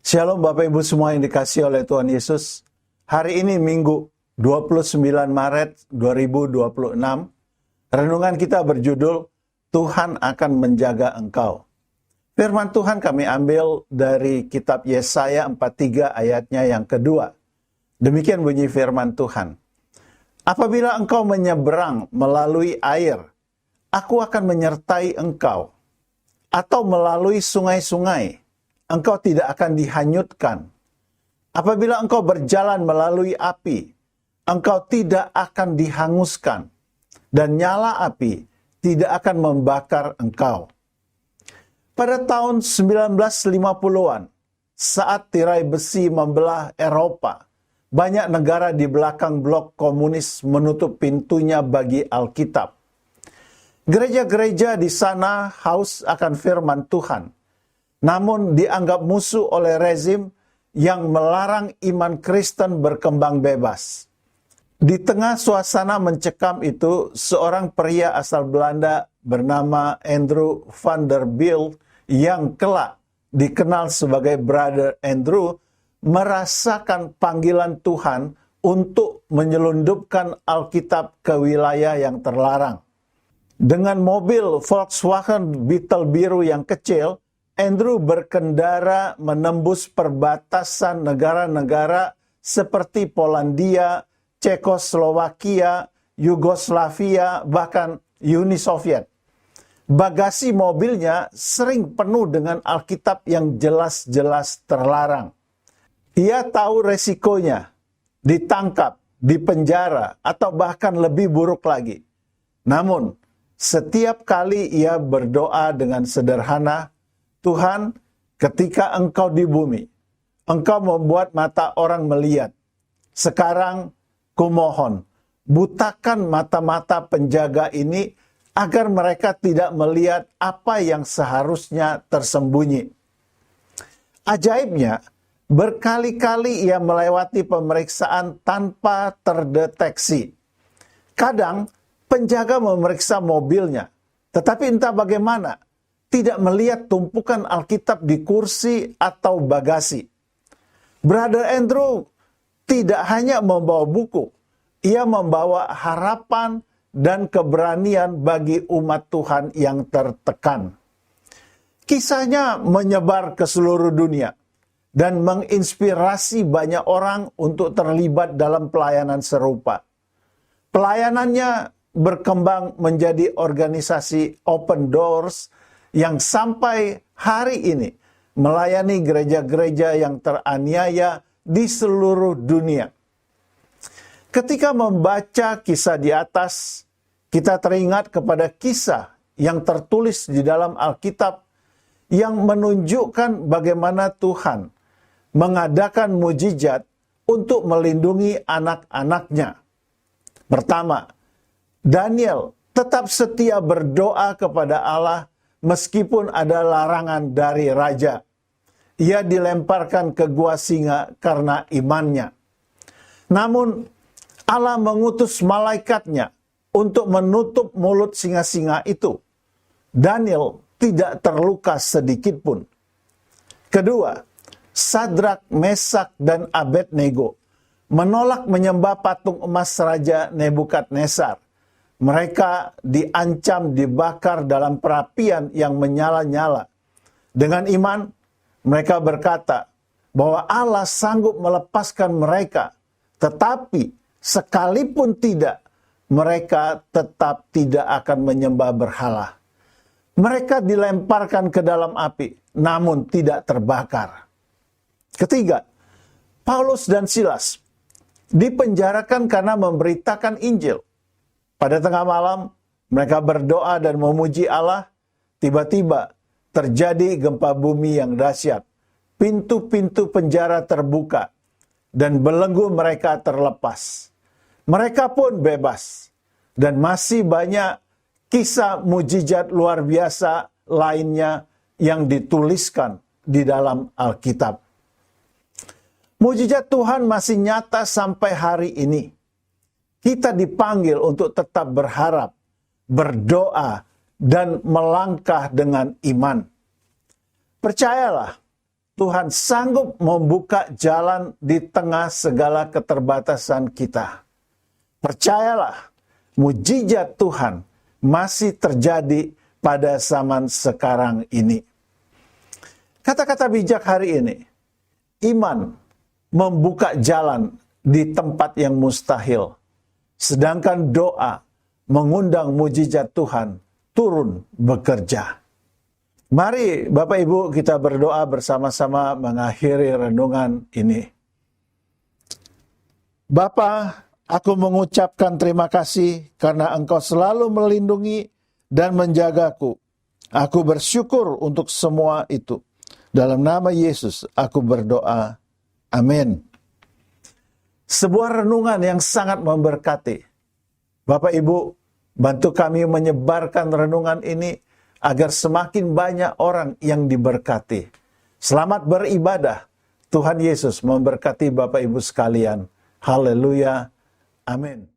Shalom Bapak Ibu semua yang dikasihi oleh Tuhan Yesus. Hari ini Minggu 29 Maret 2026. Renungan kita berjudul Tuhan akan menjaga engkau. Firman Tuhan kami ambil dari kitab Yesaya 43 ayatnya yang kedua. Demikian bunyi firman Tuhan. Apabila engkau menyeberang melalui air, aku akan menyertai engkau. Atau melalui sungai-sungai, engkau tidak akan dihanyutkan. Apabila engkau berjalan melalui api, engkau tidak akan dihanguskan. Dan nyala api tidak akan membakar engkau. Pada tahun 1950-an, saat tirai besi membelah Eropa, banyak negara di belakang blok komunis menutup pintunya bagi Alkitab. Gereja-gereja di sana haus akan firman Tuhan, namun dianggap musuh oleh rezim yang melarang iman Kristen berkembang bebas. Di tengah suasana mencekam itu, seorang pria asal Belanda bernama Andrew van der Bilt yang kelak dikenal sebagai Brother Andrew merasakan panggilan Tuhan untuk menyelundupkan Alkitab ke wilayah yang terlarang. Dengan mobil Volkswagen Beetle biru yang kecil, Andrew berkendara menembus perbatasan negara-negara seperti Polandia, Cekoslowakia, Yugoslavia, bahkan Uni Soviet. Bagasi mobilnya sering penuh dengan Alkitab yang jelas-jelas terlarang. Ia tahu resikonya, ditangkap, dipenjara, atau bahkan lebih buruk lagi. Namun, setiap kali ia berdoa dengan sederhana, Tuhan, ketika engkau di bumi, engkau membuat mata orang melihat. Sekarang, kumohon, butakan mata-mata penjaga ini agar mereka tidak melihat apa yang seharusnya tersembunyi. Ajaibnya, berkali-kali ia melewati pemeriksaan tanpa terdeteksi. Kadang, penjaga memeriksa mobilnya, tetapi entah bagaimana, tidak melihat tumpukan Alkitab di kursi atau bagasi. Brother Andrew tidak hanya membawa buku, ia membawa harapan dan keberanian bagi umat Tuhan yang tertekan. Kisahnya menyebar ke seluruh dunia dan menginspirasi banyak orang untuk terlibat dalam pelayanan serupa. Pelayanannya berkembang menjadi organisasi Open Doors yang sampai hari ini melayani gereja-gereja yang teraniaya di seluruh dunia. Ketika membaca kisah di atas, kita teringat kepada kisah yang tertulis di dalam Alkitab yang menunjukkan bagaimana Tuhan mengadakan mujizat untuk melindungi anak-anaknya. Pertama, Daniel tetap setia berdoa kepada Allah meskipun ada larangan dari raja. Ia dilemparkan ke gua singa karena imannya. Namun, Allah mengutus malaikatnya untuk menutup mulut singa-singa itu. Daniel tidak terluka sedikit pun. Kedua, Sadrak, Mesak, dan Abednego menolak menyembah patung emas Raja Nebukadnezar. Mereka diancam dibakar dalam perapian yang menyala-nyala. Dengan iman, mereka berkata bahwa Allah sanggup melepaskan mereka. Tetapi sekalipun tidak, mereka tetap tidak akan menyembah berhala. Mereka dilemparkan ke dalam api, namun tidak terbakar. Ketiga, Paulus dan Silas dipenjarakan karena memberitakan Injil. Pada tengah malam, mereka berdoa dan memuji Allah. Tiba-tiba terjadi gempa bumi yang dahsyat. Pintu-pintu penjara terbuka dan belenggu mereka terlepas. Mereka pun bebas. Dan masih banyak kisah mujizat luar biasa lainnya yang dituliskan di dalam Alkitab. Mujizat Tuhan masih nyata sampai hari ini. Kita dipanggil untuk tetap berharap, berdoa, dan melangkah dengan iman. Percayalah, Tuhan sanggup membuka jalan di tengah segala keterbatasan kita. Percayalah, mujizat Tuhan masih terjadi pada zaman sekarang ini. Kata-kata bijak hari ini, iman membuka jalan di tempat yang mustahil. Sedangkan doa mengundang mujizat Tuhan turun bekerja. Mari Bapak Ibu kita berdoa bersama-sama mengakhiri renungan ini. Bapa, aku mengucapkan terima kasih karena Engkau selalu melindungi dan menjagaku. Aku bersyukur untuk semua itu. Dalam nama Yesus aku berdoa. Amin. Sebuah renungan yang sangat memberkati. Bapak Ibu, bantu kami menyebarkan renungan ini agar semakin banyak orang yang diberkati. Selamat beribadah. Tuhan Yesus memberkati Bapak Ibu sekalian. Haleluya. Amin.